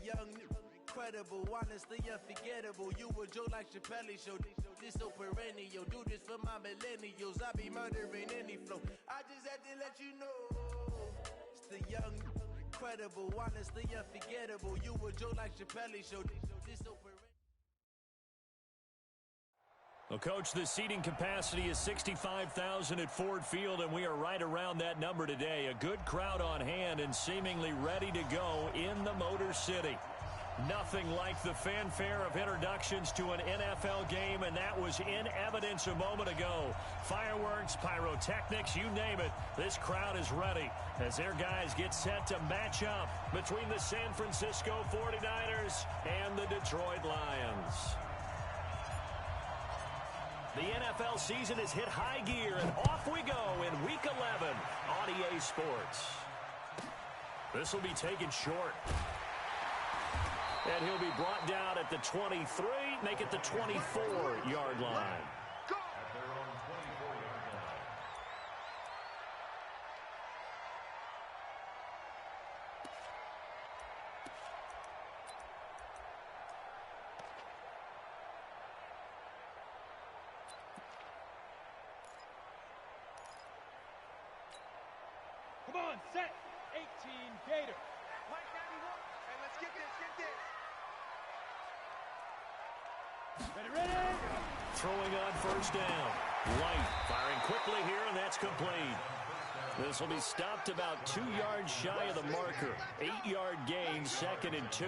young, incredible, honestly unforgettable. You a joke like Chappelle Show. This so perennial. Do this for my millennials. I be murdering any flow. I just had to let you know. It's the young, incredible, honestly unforgettable. You a joke like Chappelle Show. This so perennial. Well, Coach, the seating capacity is 65,000 at Ford Field, and we are right around that number today. A good crowd on hand and seemingly ready to go in the Motor City. Nothing like the fanfare of introductions to an NFL game, and that was in evidence a moment ago. Fireworks, pyrotechnics, you name it. This crowd is ready as their guys get set to match up between the San Francisco 49ers and the Detroit Lions. The NFL season has hit high gear, and off we go in Week 11 on EA Sports. This will be taken short. And he'll be brought down at the 23, make it the 24-yard line. Come on, set. 18 Gator. Mike 91. Hey, let's get this, Ready. Throwing on first down. Light firing quickly here, and that's complete. This will be stopped about 2 yards shy of the marker. 8-yard gain, 2nd and 2.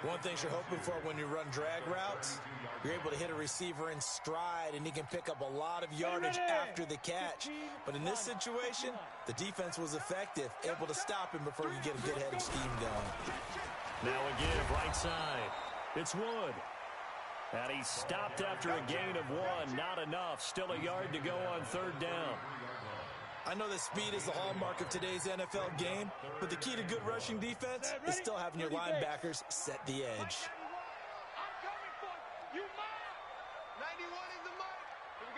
One thing you're hoping for when you run drag routes, you're able to hit a receiver in stride, and he can pick up a lot of yardage after the catch. But in this situation, the defense was effective, able to stop him before you get a good head of steam going. Now again, right side. It's Wood. And he stopped after a gain of 1. Not enough. Still a yard to go on 3rd down. I know that speed is the hallmark of today's NFL game, but the key to good rushing defense is still having your linebackers set the edge. I'm coming for you, Mike. 91 is the mark. Here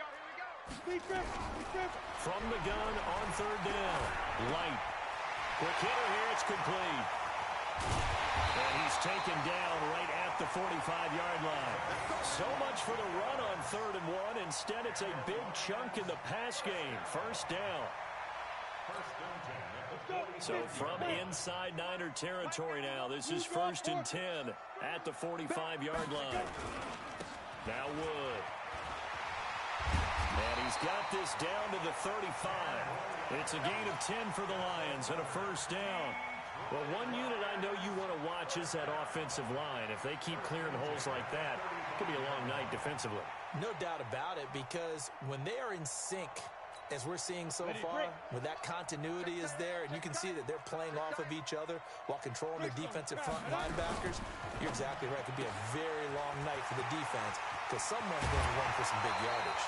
we go. From the gun on 3rd down. Light. Quick hitter here. It's complete. And he's taken down right at the 45-yard line. So much for the run on 3rd and 1. Instead, it's a big chunk in the pass game. 1st down. So from inside Niner territory now, this is 1st and 10 at the 45-yard line. Now Wood. And he's got this down to the 35. It's a gain of 10 for the Lions and a 1st down. Well, one unit I know you want to watch is that offensive line. If they keep clearing holes like that, it could be a long night defensively. No doubt about it, because when they are in sync, as we're seeing so far, when that continuity is there, and you can see that they're playing off of each other while controlling the defensive front linebackers, you're exactly right. It could be a very long night for the defense because someone's going to run for some big yardage.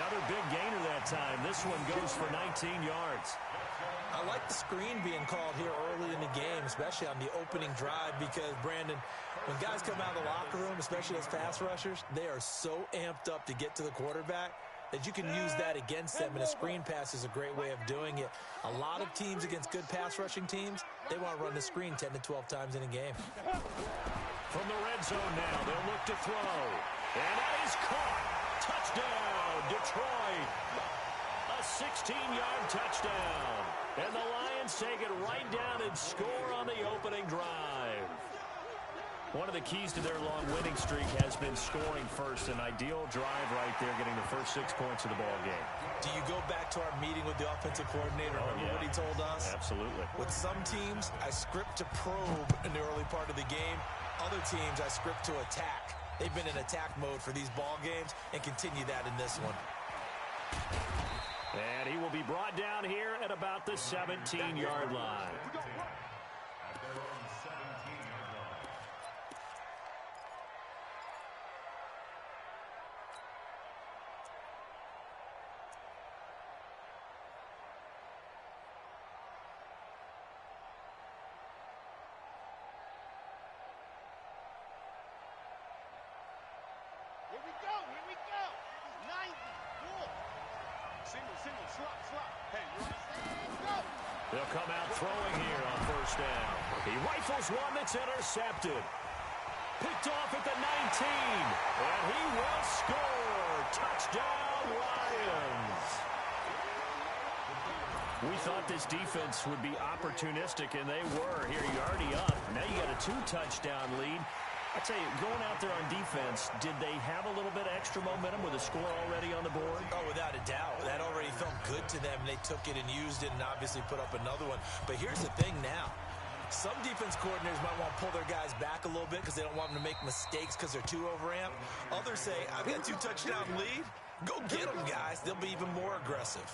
Another big gainer that time. This one goes for 19 yards. I like the screen being called here early in the game, especially on the opening drive, because, Brandon, when guys come out of the locker room, especially as pass rushers, they are so amped up to get to the quarterback that you can use that against them, and a screen pass is a great way of doing it. A lot of teams against good pass rushing teams, they want to run the screen 10 to 12 times in a game. From the red zone now, they'll look to throw. And that is caught. Touchdown, Detroit. A 16-yard touchdown. And the Lions take it right down and score on the opening drive. One of the keys to their long winning streak has been scoring first. An ideal drive right there, getting the first 6 points of the ball game. Do you go back to our meeting with the offensive coordinator? Remember what he told us? Absolutely. With some teams, I script to probe in the early part of the game. Other teams, I script to attack. They've been in attack mode for these ball games and continue that in this one. And he will be brought down here at about the 17-yard line. Here we go. 90. Cool. Single, slot. Hey, you understand? They'll come out throwing here on first down. He rifles one that's intercepted. Picked off at the 19. And he will score. Touchdown, Lions. We thought this defense would be opportunistic, and they were. Here, you're already up. Now you got a 2-touchdown lead. I'll tell you, going out there on defense, did they have a little bit of extra momentum with a score already on the board? Oh, without a doubt. That already felt good to them. They took it and used it and obviously put up another one. But here's the thing now. Some defense coordinators might want to pull their guys back a little bit because they don't want them to make mistakes because they're too overamped. Others say, I've got a 2-touchdown lead. Go get them, guys. They'll be even more aggressive.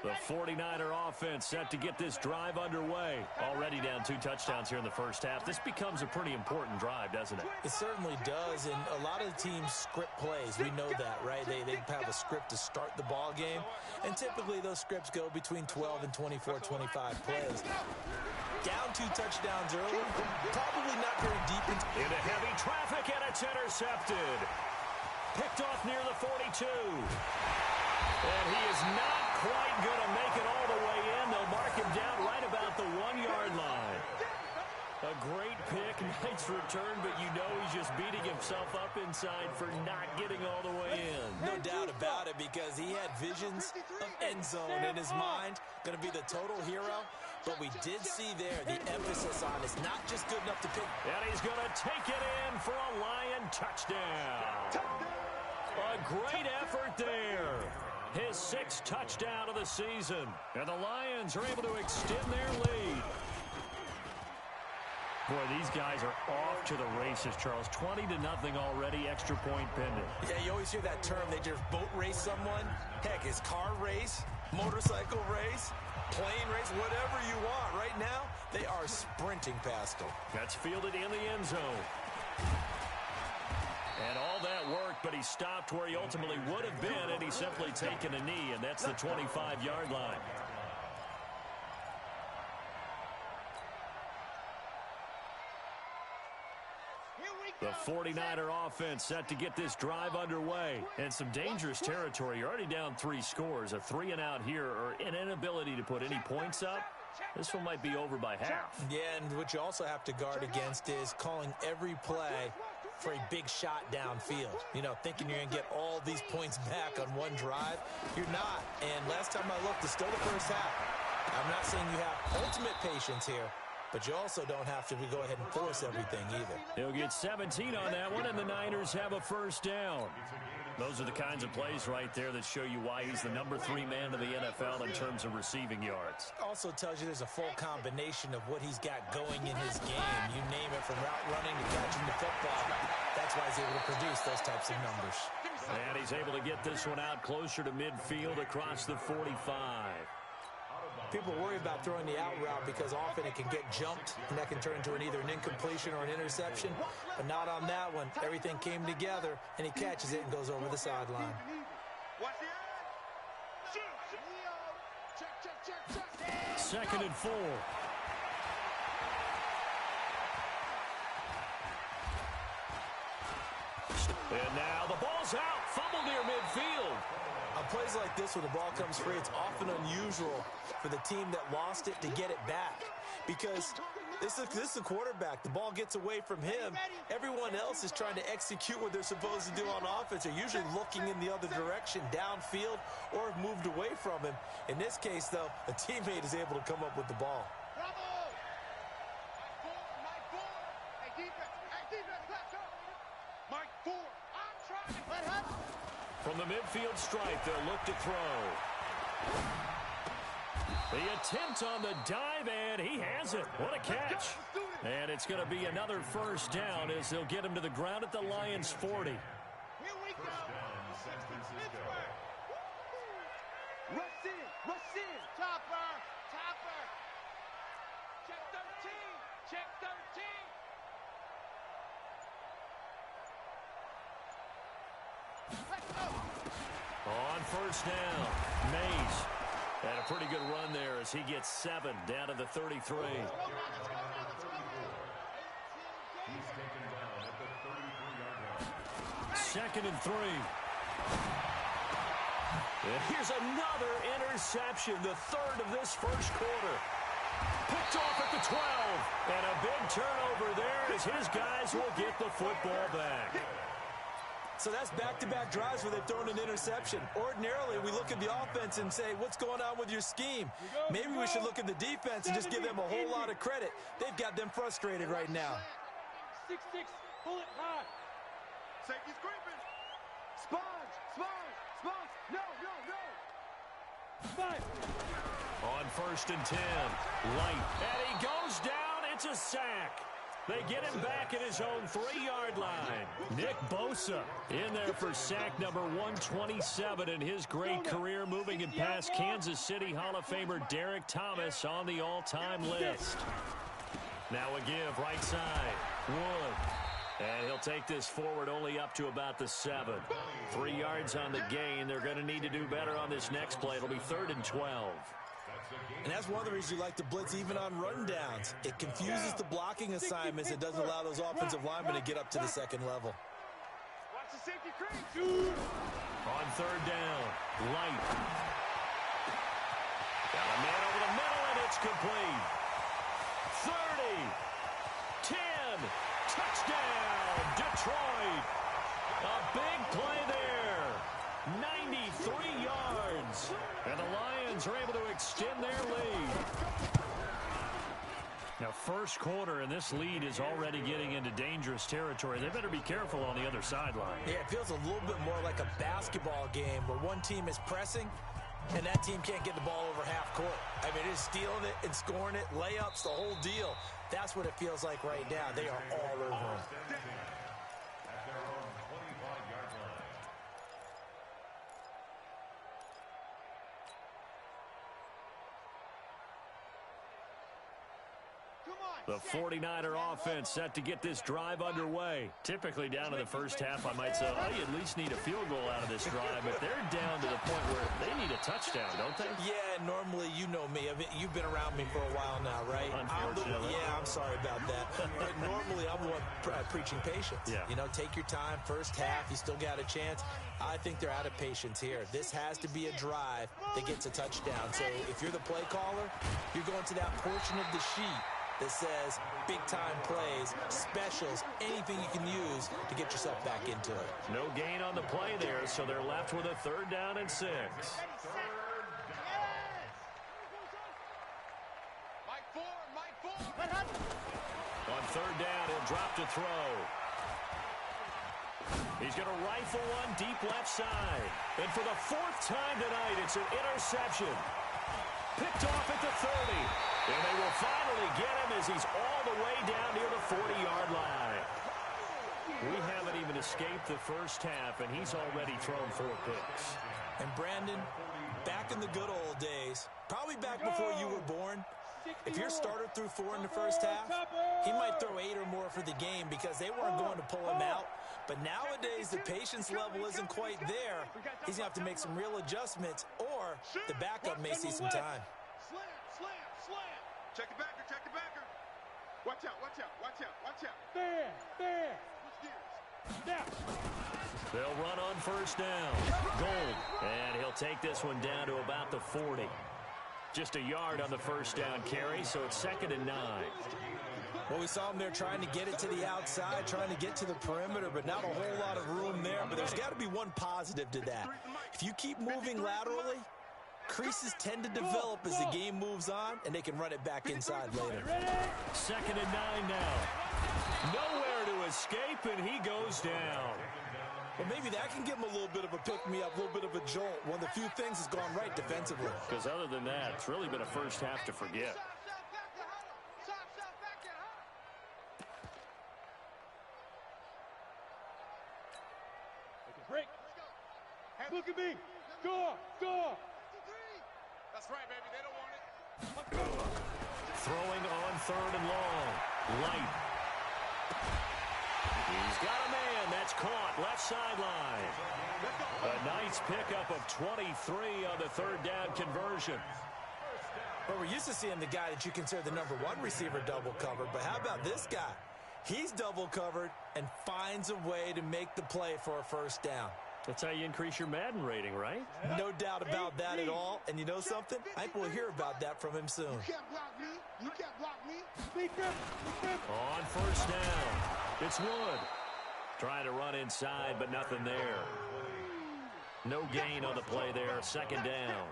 The 49er offense set to get this drive underway. Already down 2 touchdowns here in the first half. This becomes a pretty important drive, doesn't it? It certainly does, and a lot of the teams script plays. We know that, right? They have a script to start the ball game, and typically those scripts go between 12 and 24, 25 plays. Down 2 touchdowns early, probably not very deep into heavy traffic, and it's intercepted. Picked off near the 42. And he is not quite going to make it all the way in. They'll mark him down right about the 1-yard line. A great pick, nice return, but you know he's just beating himself up inside for not getting all the way in. No doubt about it, because he had visions of end zone in his mind. Going to be the total hero. But we did see there the emphasis on it's not just good enough to pick. And he's going to take it in for a Lion touchdown. A great effort there. His 6th touchdown of the season. And the Lions are able to extend their lead. Boy, these guys are off to the races, Charles. 20-0 already, extra point pending. Yeah, you always hear that term. They just boat race someone. Heck, it's car race, motorcycle race, plane race, whatever you want. Right now, they are sprinting past them. That's fielded in the end zone. And all that worked, but he stopped where he ultimately would have been, and he's simply taken a knee, and that's the 25-yard line. The 49er offense set to get this drive underway. And some dangerous territory. You're already down 3 scores. A 3-and-out here, or an inability to put any points up. This one might be over by half. Yeah, and what you also have to guard against is calling every play for a big shot downfield. You know, thinking you're going to get all these points back on one drive. You're not. And last time I looked, it's still the first half. I'm not saying you have ultimate patience here, but you also don't have to go ahead and force everything either. He'll get 17 on that one, and the Niners have a first down. Those are the kinds of plays right there that show you why he's the number 3 man of the NFL in terms of receiving yards. Also tells you there's a full combination of what he's got going in his game. You name it, from route running to catching the football. That's why he's able to produce those types of numbers. And he's able to get this one out closer to midfield across the 45. People worry about throwing the out route because often it can get jumped, and that can turn into either an incompletion or an interception. But not on that one. Everything came together, and he catches it and goes over the sideline. Second and 4. And now the ball's out. Fumble near midfield. On plays like this, when the ball comes free, it's often unusual for the team that lost it to get it back. Because this is the quarterback. The ball gets away from him. Everyone else is trying to execute what they're supposed to do on offense. They're usually looking in the other direction, downfield, or have moved away from him. In this case, though, a teammate is able to come up with the ball. From the midfield stripe, they'll look to throw. The attempt on the dive, and he has it. What a catch. And it's going to be another first down as they'll get him to the ground at the Lions' 40. Here we go. Rush in. Chopper. Check 13. On first down, Mays had a pretty good run there there as he gets 7 down to the 33. Second and 3. And here's another interception, the third of this first quarter. Picked off at the 12. And a big turnover there as his guys will get the football back. So that's back-to-back drives where they've thrown an interception. Ordinarily, we look at the offense and say, what's going on with your scheme? Maybe we should look at the defense and just give them a whole lot of credit. They've got them frustrated right now. 6-6, pull it high. Safety's creeping. Sponge, sponge, sponge. No, no, no. 5. On first and 10, Light. And he goes down. It's a sack. They get him back at his own 3-yard line. Nick Bosa in there for sack number 127 in his great career, moving him past Kansas City Hall of Famer Derek Thomas on the all-time list. Now a give, right side, Wood. And he'll take this forward only up to about the 7. 3 yards on the gain. They're going to need to do better on this next play. It'll be 3rd and 12. And that's one of the reasons you like to blitz even on rundowns. It confuses the blocking assignments. It doesn't allow those offensive linemen to get up to the second level. Watch the safety creep. On 3rd down, Light. Got a man over the middle, and it's complete. 30, 10, touchdown, Detroit. A big play there. 93 yards. And the Lions are able to extend their lead. Now, first quarter, and this lead is already getting into dangerous territory. They better be careful on the other sideline. Yeah, it feels a little bit more like a basketball game where one team is pressing and that team can't get the ball over half court. I mean, it's stealing it and scoring it, layups, the whole deal. That's what it feels like right now. They are all over them. The 49er offense set to get this drive underway. Typically down to the first half, I might say, oh, you at least need a field goal out of this drive, but they're down to the point where they need a touchdown, don't they? Yeah, normally, you know me. I mean, you've been around me for a while now, right? Unfortunately. I'm sorry about that. But normally, I'm the one preaching patience. Yeah. You know, take your time. First half, you still got a chance. I think they're out of patience here. This has to be a drive that gets a touchdown. So if you're the play caller, you're going to that portion of the sheet that says big-time plays, specials, anything you can use to get yourself back into it. No gain on the play there, so they're left with a 3rd down and 6. On 3rd down, he'll drop to throw. He's going to rifle one deep left side. And for the 4th time tonight, it's an interception. Picked off at the 30. And they will finally get him as he's all the way down near the 40-yard line. We haven't even escaped the first half, and he's already thrown 4 picks. And Brandon, back in the good old days, probably back before you were born, if your starter threw 4 in the first half, he might throw 8 or more for the game because they weren't going to pull him out. But nowadays, the patience level isn't quite there. He's going to have to make some real adjustments, or the backup may see some time. Slam, slam, slam. Check the backer, check the backer. Watch out, watch out, watch out, watch out. There. Switch gears. Now. They'll run on 1st down. Gold. And he'll take this one down to about the 40. Just a yard on the 1st down carry, so it's 2nd and 9. Well, we saw him there trying to get it to the outside, trying to get to the perimeter, but not a whole lot of room there. But there's got to be one positive to that. If you keep moving laterally, creases tend to develop as the game moves on, and they can run it back inside later. 2nd and 9 now. Nowhere to escape, and he goes down. Well, maybe that can give him a little bit of a pick-me-up, a little bit of a jolt. One of the few things that's gone right defensively. Because other than that, it's really been a first half to forget. Break. Look at me. Score. That's right, baby. They don't want it. Throwing on 3rd and long. Light. He's got a man. That's caught. Left sideline. A nice pickup of 23 on the 3rd down conversion. Well, we're used to seeing the guy that you consider the #1 receiver double covered, but how about this guy? He's double covered and finds a way to make the play for a first down. That's how you increase your Madden rating, right? No doubt about that at all. And you know something? I think we'll hear about that from him soon. You can't block me. You can't block me. On first down, it's Wood. Trying to run inside, but nothing there. No gain on the play there, second down.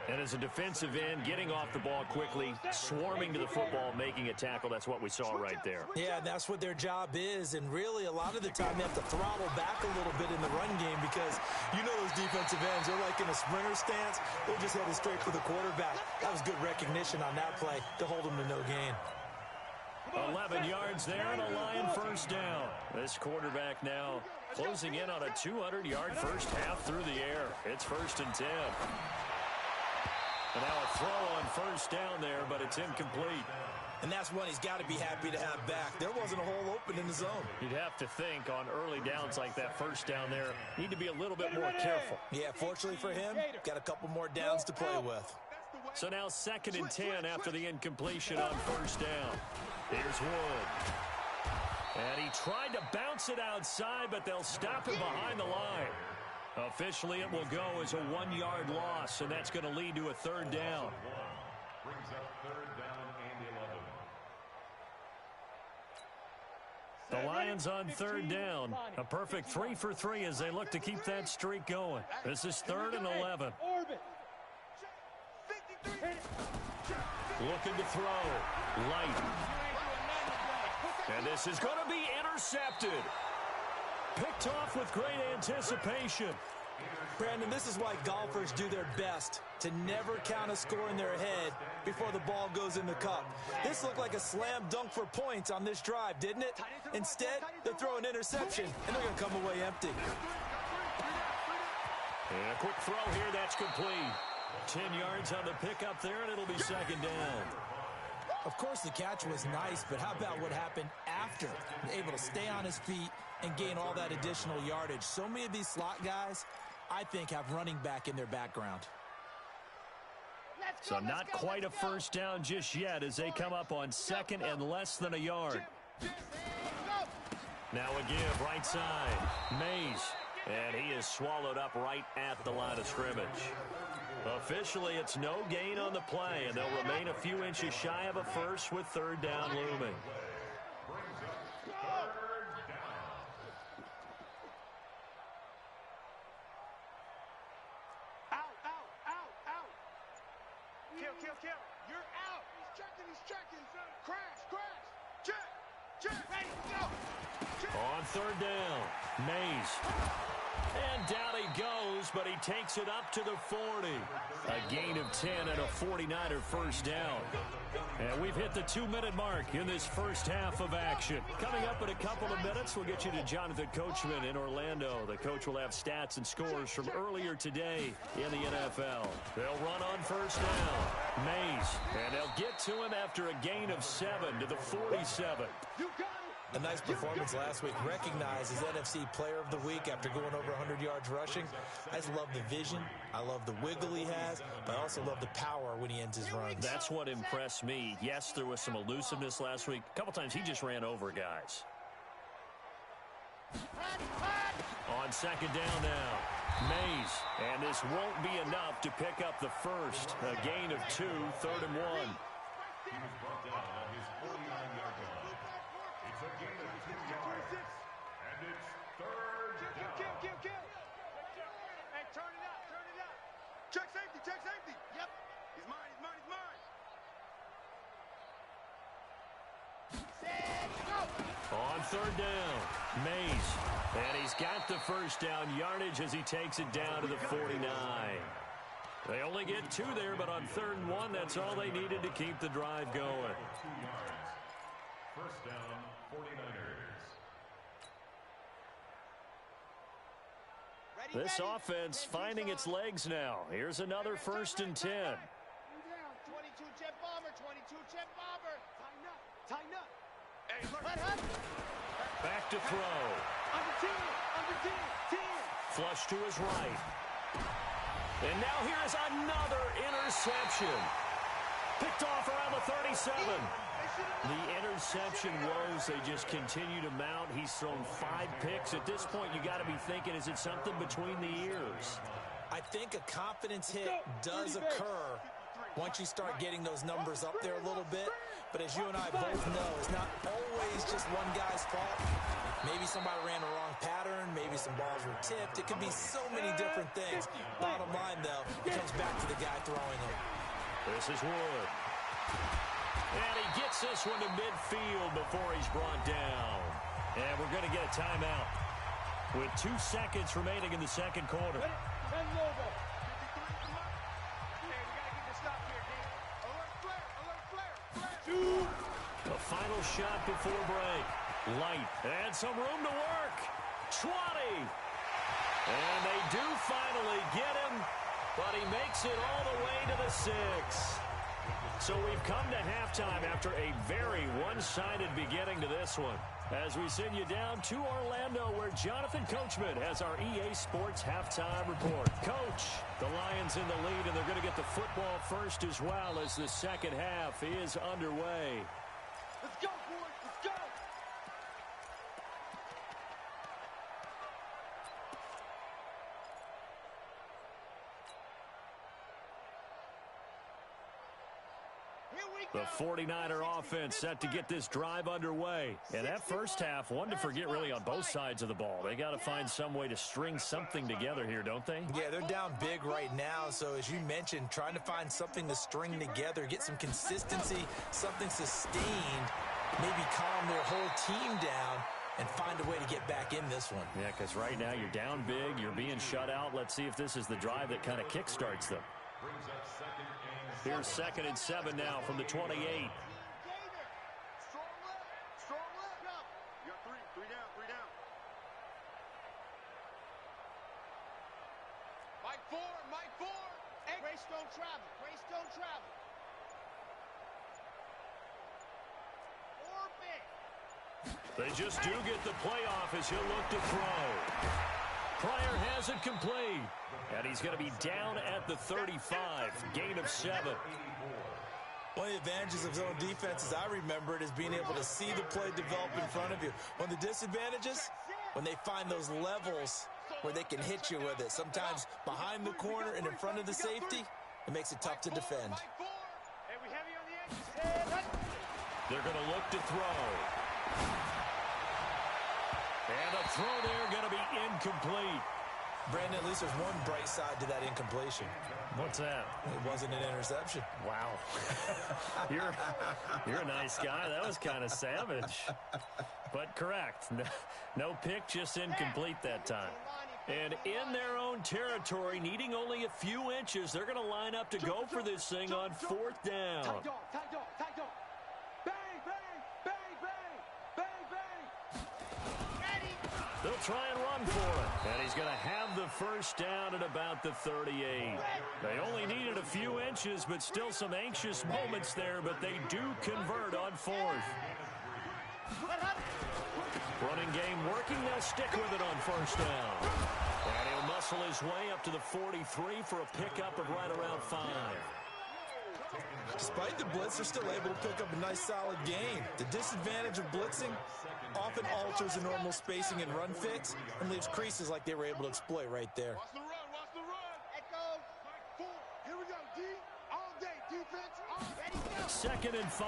And as a defensive end, getting off the ball quickly, swarming to the football, making a tackle, that's what we saw right there. Yeah, that's what their job is, and really a lot of the time they have to throttle back a little bit in the run game because you know those defensive ends, they're like in a sprinter stance, they're just headed straight for the quarterback. That was good recognition on that play to hold them to no gain. 11 yards there and a Lion first down. This quarterback now closing in on a 200-yard first half through the air. It's 1st and 10. And now a throw on first down there, but it's incomplete. And that's one he's got to be happy to have back. There wasn't a hole open in the zone. You'd have to think on early downs like that first down there, need to be a little bit more careful. Yeah, fortunately for him, got a couple more downs to play with. So now 2nd and 10 after the incompletion on first down. Here's Wood. And he tried to bounce it outside, but they'll stop him behind the line. Officially, it will go as a 1-yard loss, and that's going to lead to a 3rd down. Brings up 3rd down and 11. The Lions on 3rd down. A perfect 3 for 3 as they look to keep that streak going. This is 3rd and 11. Looking to throw. Light. And this is going to be intercepted. Picked off with great anticipation. Brandon, this is why golfers do their best to never count a score in their head before the ball goes in the cup. This looked like a slam dunk for points on this drive, didn't it? Instead, they throw an interception, and they're going to come away empty. And a quick throw here, that's complete. 10 yards on the pickup there, and it'll be 2nd down. Of course, the catch was nice, but how about what happened after? Able to stay on his feet and gain all that additional yardage. So many of these slot guys, I think, have running back in their background. So not quite a first down just yet as they come up on 2nd and less than a yard. Now a give, right side. Mays. And he is swallowed up right at the line of scrimmage. Officially, it's no gain on the play, and they'll remain a few inches shy of a first with 3rd down looming. Kill. You're out. He's checking. Crash. Check. Ready, go. On 3rd down, Mays. And down he goes, but he takes it up to the 40. A gain of 10 and a 49er first down. And we've hit the 2-minute mark in this first half of action. Coming up in a couple of minutes, we'll get you to Jonathan Coachman in Orlando. The coach will have stats and scores from earlier today in the NFL. They'll run on first down. Mays. And they'll get to him after a gain of 7 to the 47. A nice performance last week. Recognized as NFC Player of the Week after going over 100 yards rushing. I just love the vision. I love the wiggle he has. But I also love the power when he ends his runs. That's what impressed me. Yes, there was some elusiveness last week. A couple times he just ran over guys. On 2nd down now. Mays. And this won't be enough to pick up the first. A gain of 2, 3rd and 1. He was brought down on his 49-yard line. It's a gain of 2 yards. And it's 3rd down. Kill. Hey, turn it up. Check safety. Yep. He's mine. On 3rd down, Mays. And he's got the first down yardage as he takes it down to the 49. They only get 2 there, but on 3rd and 1, that's all they needed to keep the drive going. 2 yards. First down, 49ers. This offense finding its legs now. Here's another 1st and 10. 22 jet bomber. Tighten up. Hey, look. Back to throw. Under 10. Flush to his right. And now here is another interception. Picked off around the 37. The interception woes, they just continue to mount. He's thrown 5 picks. At this point, you got to be thinking, is it something between the ears? I think a confidence hit does occur once you start getting those numbers up there a little bit. But as you and I both know, it's not always just one guy's fault. Maybe somebody ran the wrong pattern. Maybe some balls were tipped. It could be so many different things. Bottom line, though, it comes back to the guy throwing them. This is Wood. And he gets this one to midfield before he's brought down. And we're going to get a timeout with 2 seconds remaining in the second quarter. The final shot before break. Light. And some room to work. 20. And they do finally get him, but he makes it all the way to the 6. So we've come to halftime after a very one-sided beginning to this one. As we send you down to Orlando, where Jonathan Coachman has our EA Sports halftime report. Coach, the Lions in the lead, and they're going to get the football first as well as the second half is underway. Let's go, boys. Let's go. The 49er offense set to get this drive underway. And that first half, one to forget really on both sides of the ball. They got to find some way to string something together here, don't they? Yeah, they're down big right now. So as you mentioned, trying to find something to string together, get some consistency, something sustained, maybe calm their whole team down and find a way to get back in this one. Yeah, because right now you're down big, you're being shut out. Let's see if this is the drive that kind of kickstarts them. Here's 2nd and 7 now from the 28. Strong left. Strong left. You got 3. 3 down. 3 down. Mike 4. Mike 4. Grace don't travel. Grace don't travel. They just do get the playoff as he'll look to throw. Pryor has it complete. And he's going to be down at the 35. Gain of 7. One of the advantages of zone defense, as I remember it, is being able to see the play develop in front of you. One of the disadvantages, when they find those levels where they can hit you with it. Sometimes behind the corner and in front of the safety, it makes it tough to defend. They're going to look to throw. And a throw there going to be incomplete. Brandon, at least there's one bright side to that incompletion. What's that? It wasn't an interception. Wow. You're a nice guy. That was kind of savage. But correct. No pick, just incomplete that time. And in their own territory, needing only a few inches, they're going to line up to go for this thing on 4th down. Tight dog, tight dog, tight dog. Bang, bang, bang, bang, bang, bang. They'll try and run for it. And he's going to have the first down at about the 38. They only needed a few inches, but still some anxious moments there, but they do convert on 4th. Running game working. They'll stick with it on 1st down. And he'll muscle his way up to the 43 for a pickup of right around 5. Despite the blitz, they're still able to pick up a nice solid gain. The disadvantage of blitzing often alters the normal spacing and run fix and leaves creases like they were able to exploit right there. Watch the run, watch the run. Echo. 4. Here we go, D. All day, defense. All ready, go. 2nd and 5.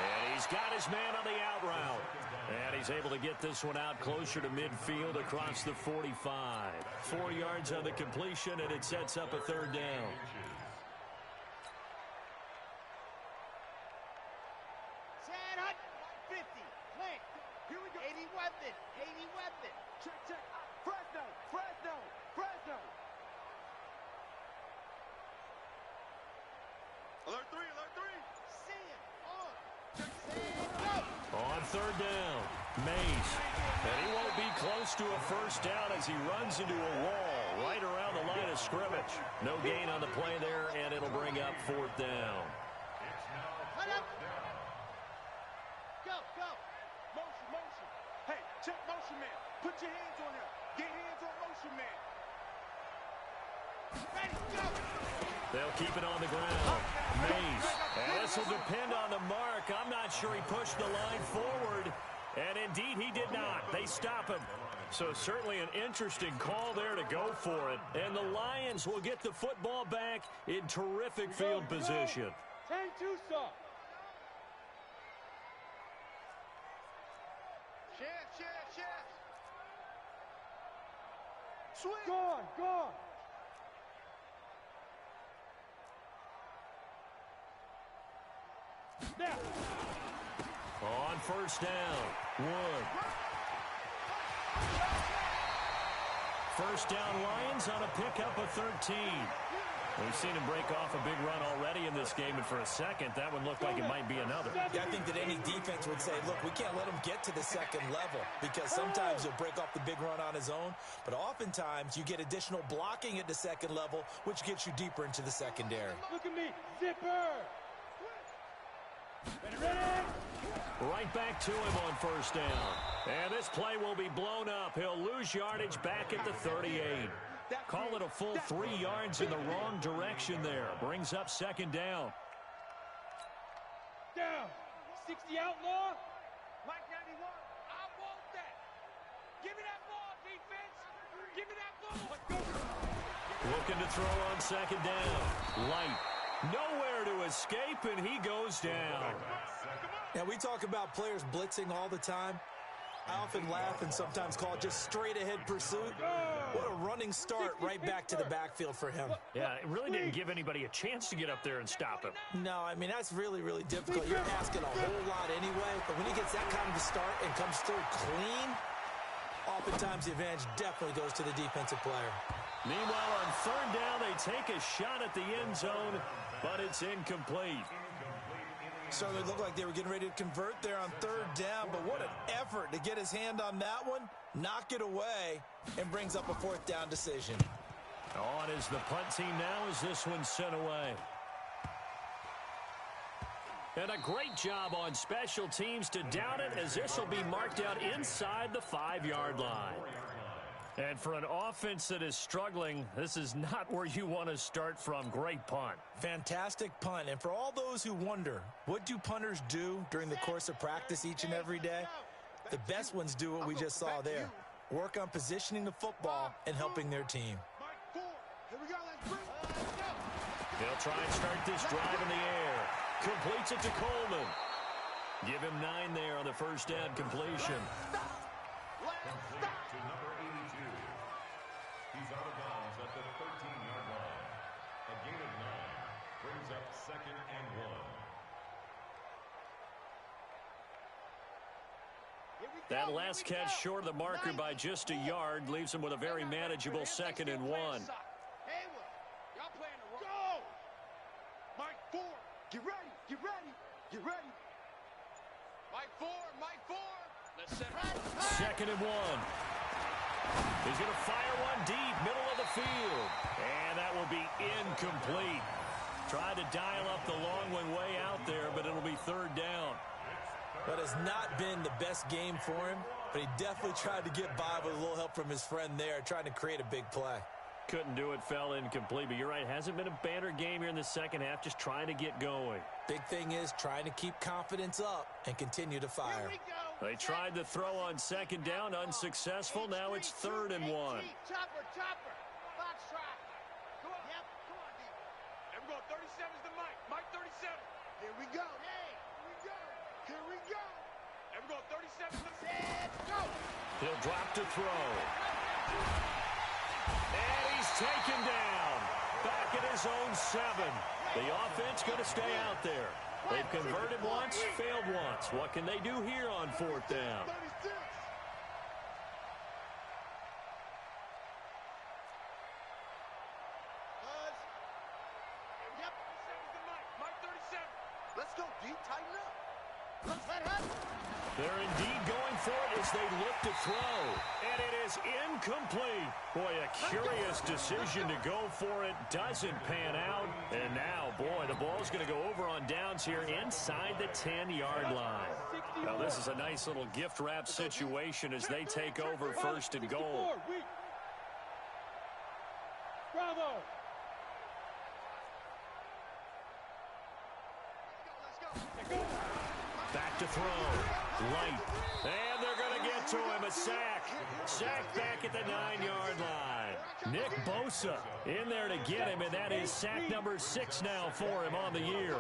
And he's got his man on the out route. And he's able to get this one out closer to midfield across the 45. 4 yards on the completion, and it sets up a 3rd down. Chad Hunt, 50. Clint. Here we go. 80 weapon. 80 weapon. Check, check. Fresno, Fresno, Fresno. Alert 3, alert 3. Sam, on. On 3rd down, Mays. And he won't be close to a first down as he runs into a wall right around the line of scrimmage. No gain on the play there, and it'll bring up 4th down. Cut up. Go, go. Motion, motion. Hey, check motion man. Put your hands on him. Get hands on motion man. They'll keep it on the ground. Mays. And this will depend on the mark. I'm not sure he pushed the line forward. And indeed, he did not. They stop him. So certainly an interesting call there to go for it. And the Lions will get the football back in terrific field position. 10-2 stop. Chance. Swing. Gone. Now. On first down, Wood. First down Lions on a pickup of 13. We've seen him break off a big run already in this game, and for a second, that one looked like it might be another. Yeah, I think that any defense would say, look, we can't let him get to the second level, because sometimes he'll break off the big run on his own, but oftentimes you get additional blocking at the second level, which gets you deeper into the secondary. Look at me. Zipper. Ready? Right back to him on first down. And this play will be blown up. He'll lose yardage back at the 38. Call it a full 3 yards in the wrong direction there. Brings up second down. Down. 60 outlaw. Mike 91. I want that. Give me that ball, defense. Give me that ball. Let's go. Looking to throw on second down. Light. Nowhere to escape, and he goes down. Now, we talk about players blitzing all the time. I often laugh and sometimes call it just straight-ahead pursuit. What a running start right back to the backfield for him. Yeah, it really didn't give anybody a chance to get up there and stop him. No, I mean, that's really, really difficult. You're asking a whole lot anyway, but when he gets that kind of a start and comes through clean, oftentimes the advantage definitely goes to the defensive player. Meanwhile, on third down, they take a shot at the end zone, but it's incomplete. Certainly looked like they were getting ready to convert there on third down, but what an effort to get his hand on that one, knock it away, and brings up a fourth down decision. On is the punt team now as this one's sent away. And a great job on special teams to down it, as this will be marked out inside the 5-yard line. And for an offense that is struggling, this is not where you want to start from. Great punt. Fantastic punt. And for all those who wonder, what do punters do during the course of practice each and every day? The best ones do what we just saw there. Work on positioning the football and helping their team. They'll try and start this drive in the air. Completes it to Coleman. Give him 9 there on the first down completion. Complete to number 82. He's out of bounds at the 13-yard line. A gain of 9 brings up second and 1. That last catch short of the marker by just a yard leaves him with a very manageable second and 1. Y'all playing the wrong. Go! Mike 4. Get ready. Mike 4. Let's set right. Second and 1. He's going to fire one deep, middle of the field. And that will be incomplete. Tried to dial up the long one way out there, but it'll be third down. That has not been the best game for him, but he definitely tried to get by with a little help from his friend there, trying to create a big play. Couldn't do it, fell incomplete. But you're right, hasn't been a banner game here in the second half, just trying to get going. Big thing is trying to keep confidence up and continue to fire. They tried to throw on second down, unsuccessful. Now it's third and 1. Chopper. Box try. Come on. Yep. Come on, D. And we're going 37's the Mike. Mike 37. Here we go. Hey. Here we go. And we're going 37's the Let's go. He'll drop to throw. And he's taken down. Back at his own 7. The offense going to stay out there. They've converted once, failed once. What can they do here on fourth down? Yep. Mike 37. Let's go, D. Tighten up. Let's head up. They're indeed going for it as they look to throw. And it is incomplete. Boy, a curious decision to go for it. Doesn't pan out. And now, boy, the ball's going to go over on downs here inside the 10-yard line. Now, this is a nice little gift wrap situation as they take over first and goal. Bravo. Back to throw. Light. And they're going to get to him. A sack. Sack back at the 9-yard line. Nick Bosa in there to get him, and that is sack number 6 now for him on the year.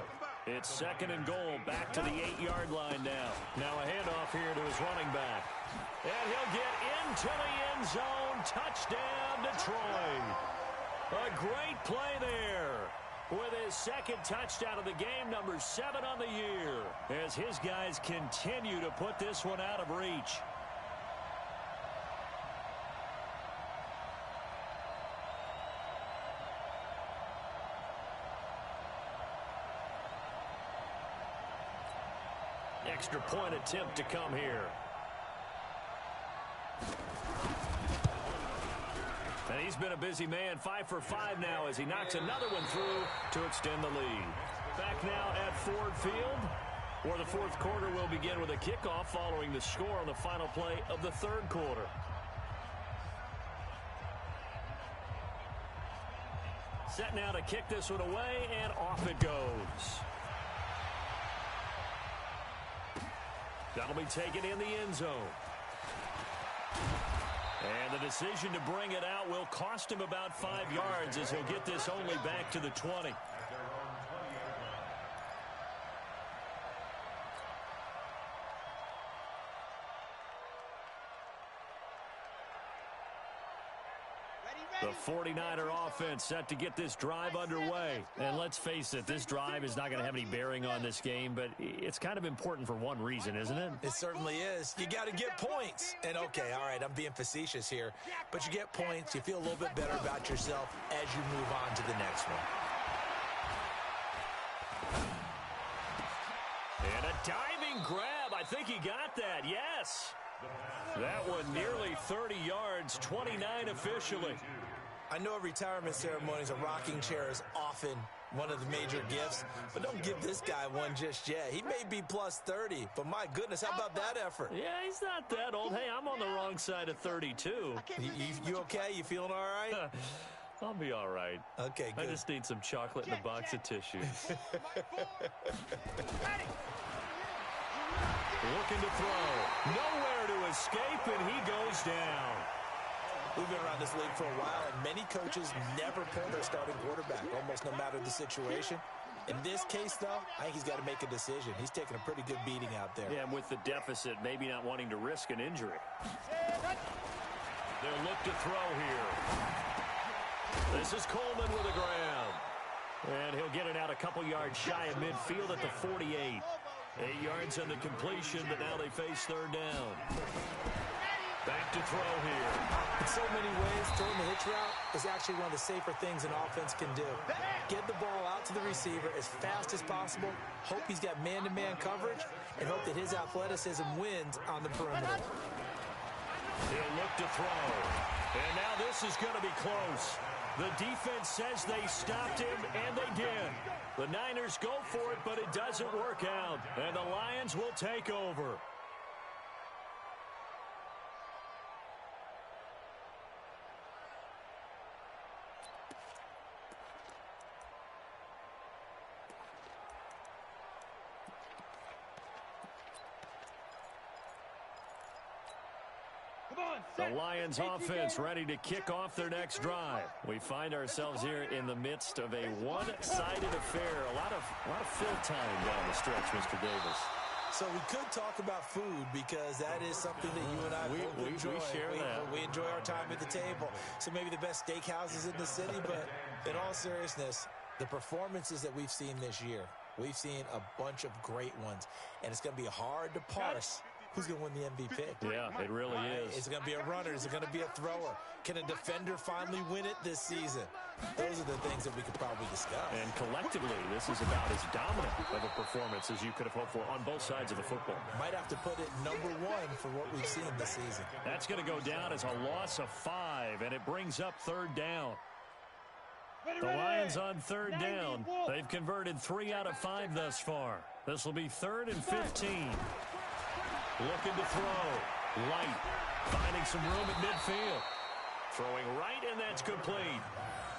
It's 2nd and goal. Back to the 8-yard line now. Now a handoff here to his running back. And he'll get into the end zone. Touchdown, Detroit. A great play there with his 2nd touchdown of the game, number 7 on the year, as his guys continue to put this one out of reach. Extra point attempt to come here. And he's been a busy man, 5 for 5 now as he knocks another one through to extend the lead. Back now at Ford Field, where the 4th quarter will begin with a kickoff following the score on the final play of the 3rd quarter. Set now to kick this one away, and off it goes. That'll be taken in the end zone. And the decision to bring it out will cost him about 5 yards as he'll get this only back to the 20. The 49er offense set to get this drive underway. And let's face it, this drive is not going to have any bearing on this game, but it's kind of important for one reason, isn't it? It certainly is. You got to get points. And, okay, all right, I'm being facetious here, but you get points. You feel a little bit better about yourself as you move on to the next one. And a diving grab. I think he got that, yes. That one nearly 30 yards, 29 officially. I know at retirement ceremonies, a rocking chair is often one of the major gifts, but don't give this guy one just yet. He may be plus 30, but my goodness, how about that effort? Yeah, he's not that old. Hey, I'm on the wrong side of 32. You okay? You feeling all right? I'll be all right. Okay, good. I just need some chocolate and a box of tissues. Looking to throw. Nowhere to escape, and he goes down. We've been around this league for a while, and many coaches never pull their starting quarterback, almost no matter the situation. In this case, though, I think he's got to make a decision. He's taking a pretty good beating out there. Yeah, and with the deficit, maybe not wanting to risk an injury. They'll look to throw here. This is Coleman with a grab. And he'll get it out a couple yards shy of midfield at the 48. 8 yards on the completion, but now they face 3rd down. Back to throw here. In so many ways, throwing the hitch route is actually one of the safer things an offense can do. Get the ball out to the receiver as fast as possible, hope he's got man-to-man coverage, and hope that his athleticism wins on the perimeter. He'll look to throw. And now this is going to be close. The defense says they stopped him, and they did. The Niners go for it, but it doesn't work out. And the Lions will take over. The Lions offense ready to kick off their next drive. We find ourselves here in the midst of a one-sided affair. A lot of fill time down the stretch, Mr. Davis. So we could talk about food because that is something that you and I both enjoy. We share that. We enjoy our time at the table. So maybe the best steakhouses in the city, but in all seriousness, the performances that we've seen this year, we've seen a bunch of great ones, and it's going to be hard to parse who's going to win the MVP. Yeah, it really is. Is it going to be a runner? Is it going to be a thrower? Can a defender finally win it this season? Those are the things that we could probably discuss. And collectively, this is about as dominant of a performance as you could have hoped for on both sides of the football. Might have to put it #1 for what we've seen this season. That's going to go down as a loss of 5, and it brings up 3rd down. The Lions on 3rd down. They've converted 3 out of 5 thus far. This will be 3rd and 15. Looking to throw. Light. Finding some room at midfield. Throwing right, and that's complete.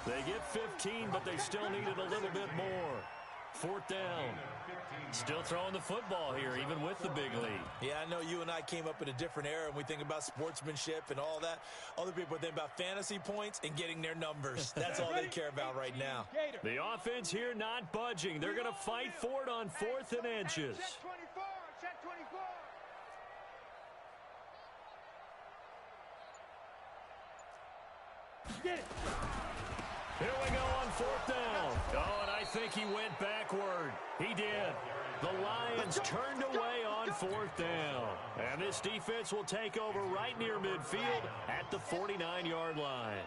They get 15, but they still needed a little bit more. 4th down. Still throwing the football here, even with the big lead. Yeah, I know you and I came up in a different era, and we think about sportsmanship and all that. Other people think about fantasy points and getting their numbers. That's all they care about right now. The offense here not budging. They're going to fight for it on 4th and inches. Check 24, check 24. Get it. Here we go on 4th down. Oh, and I think he went backward. He did. The Lions turned away on 4th down. And this defense will take over right near midfield at the 49-yard line.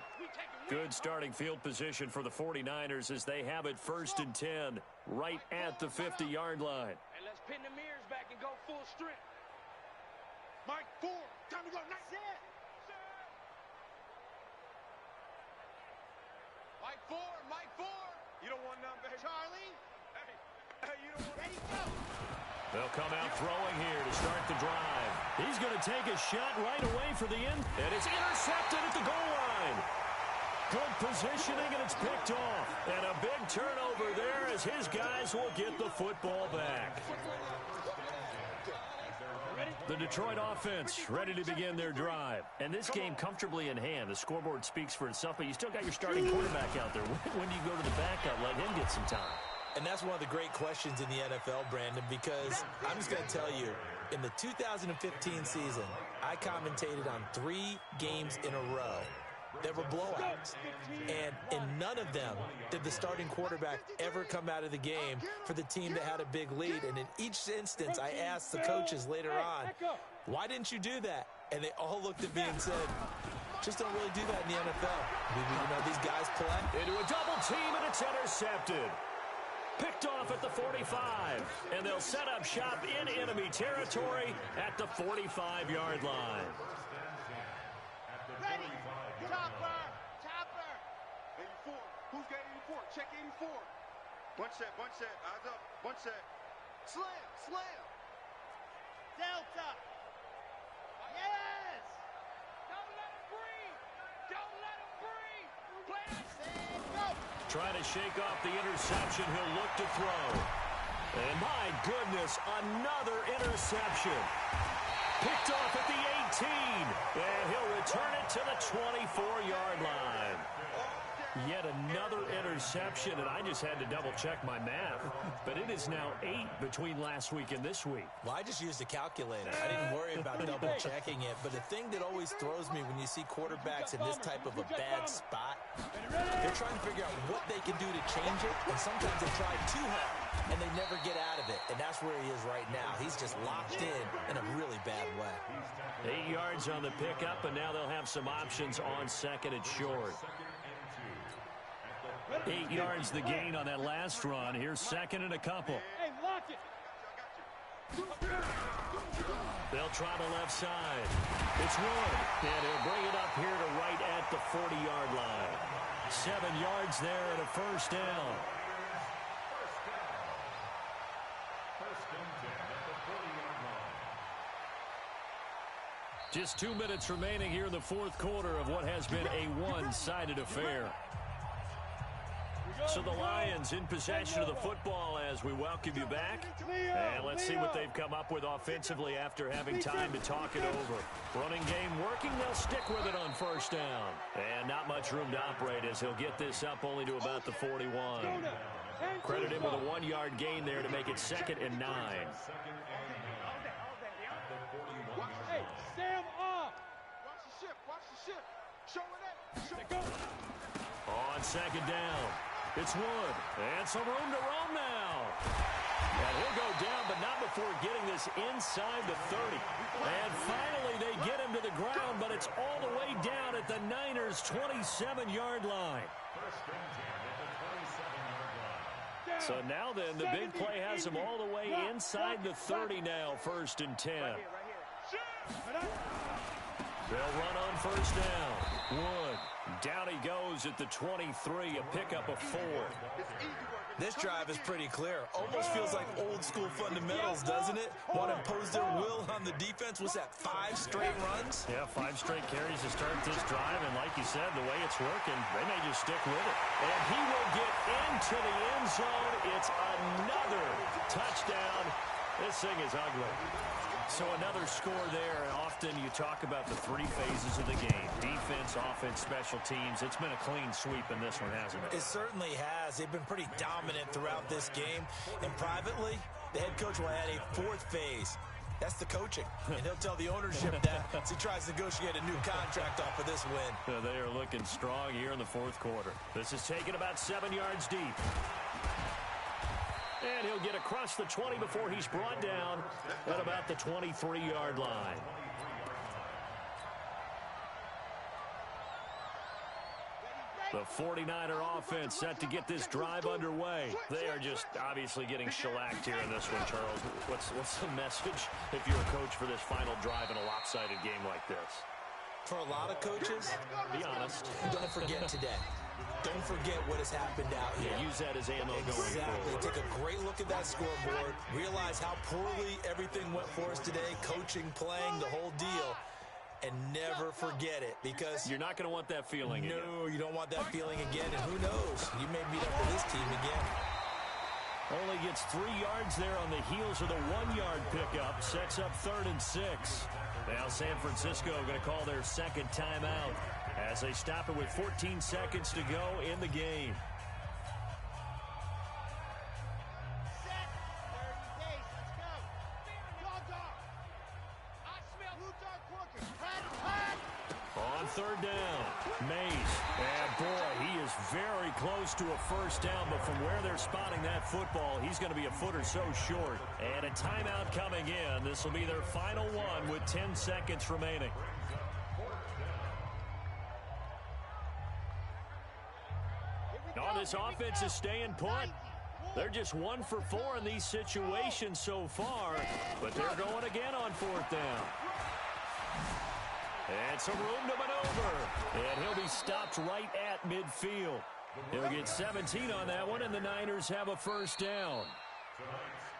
Good starting field position for the 49ers as they have it 1st and 10 right at the 50-yard line. And let's pin the mirrors back and go full strength. Mike, 4. Time to go. Nice hit. Mike 4. Mike 4. You don't want none, baby. Charlie. Hey, you don't want. Ready, go. They'll come out throwing here to start the drive. He's going to take a shot right away for the end, and it's intercepted at the goal line. Good positioning, and it's picked off. And a big turnover there as his guys will get the football back. The Detroit offense ready to begin their drive. And this game comfortably in hand. The scoreboard speaks for itself, but you still got your starting quarterback out there. When do you go to the backup? Let him get some time. And that's one of the great questions in the NFL, Brandon, because I'm just going to tell you, in the 2015 season, I commentated on 3 games in a row that were blowouts. And in none of them did the starting quarterback ever come out of the game for the team that had a big lead. And in each instance, I asked the coaches later on, why didn't you do that? And they all looked at me and said, just don't really do that in the NFL. You know, these guys play. Into a double team, and it's intercepted. Picked off at the 45. And they'll set up shop in enemy territory at the 45-yard line. Ready. Chopper. Chopper. 84. Who's got 84? Check 84. Bunch set. Eyes up. Bunch set. Slam. Delta. Yes. Don't let him breathe. Play that. Go. Trying to shake off the interception. He'll look to throw. And my goodness, another interception. Picked off at the 18. And he'll return it to the 24-yard line. Yet another interception, and I just had to double-check my math. But it is now 8 between last week and this week. Well, I just used a calculator. I didn't worry about double-checking it. But the thing that always throws me when you see quarterbacks in this type of a bad spot, they're trying to figure out what they can do to change it. And sometimes they try too hard, and they never get out of it. And that's where he is right now. He's just locked in a really bad way. 8 yards on the pickup, and now they'll have some options on 2nd and short. 8 yards the gain on that last run. Here's 2nd and a couple. Hey, lock it. They'll try the left side. It's Wood, and he'll bring it up here to right at the 40-yard line. 7 yards there and a 1st down. Just 2 minutes remaining here in the 4th quarter of what has been a one-sided affair. So the Lions in possession of the football as we welcome you back. And let's see what they've come up with offensively after having time to talk it over. Running game working. They'll stick with it on 1st down. And not much room to operate as he'll get this up only to about the 41. Credit him with a 1-yard gain there to make it 2nd and 9. Hey, Sam off. Watch the ship. Show it up. On 2nd down. It's Wood, and some room to roam now. And he'll go down, but not before getting this inside the 30. And finally, they get him to the ground, but it's all the way down at the Niners' 27-yard line. So now then, the big play has him all the way inside the 30 now, 1st and 10. They'll run on 1st down. Wood Down he goes at the 23, a pickup of 4. This drive is pretty clear. Almost feels like old school fundamentals, doesn't it? Want to impose their will on the defense. What's that, 5 straight runs? Yeah, 5 straight carries to start this drive, and like you said, the way it's working, they may just stick with it. And he will get into the end zone. It's another touchdown. This thing is ugly. So another score there, and often you talk about the 3 phases of the game. Defense, offense, special teams. It's been a clean sweep in this one, hasn't it? It certainly has. They've been pretty dominant throughout this game. And privately, the head coach will add a 4th phase. That's the coaching. And he'll tell the ownership that as he tries to negotiate a new contract off of this win. They are looking strong here in the 4th quarter. This is taken about 7 yards deep. And he'll get across the 20 before he's brought down at about the 23-yard line. The 49er offense set to get this drive underway. They are just obviously getting shellacked here in this one, Charles. What's the message if you're a coach for this final drive in a lopsided game like this? For a lot of coaches, be honest, don't forget today. Don't forget what has happened out here. Yeah, use that as ammo going forward. Exactly. Take a great look at that scoreboard. Realize how poorly everything went for us today. Coaching, playing, the whole deal. And never forget it, because you're not going to want that feeling again. No, you don't want that feeling again. And who knows? You may meet up with this team again. Only gets 3 yards there on the heels of the 1-yard pickup. Sets up 3rd and 6. Now San Francisco going to call their 2nd timeout as they stop it with 14 seconds to go in the game. On 3rd down, Mays. And boy, he is very close to a 1st down, but from where they're spotting that football, he's going to be a foot or so short. And a timeout coming in. This will be their final one with 10 seconds remaining. Oh, this offense is staying put. They're just 1 for 4 in these situations so far, but they're going again on 4th down. And some room to maneuver. And he'll be stopped right at midfield. He'll get 17 on that one, and the Niners have a 1st down. Tonight's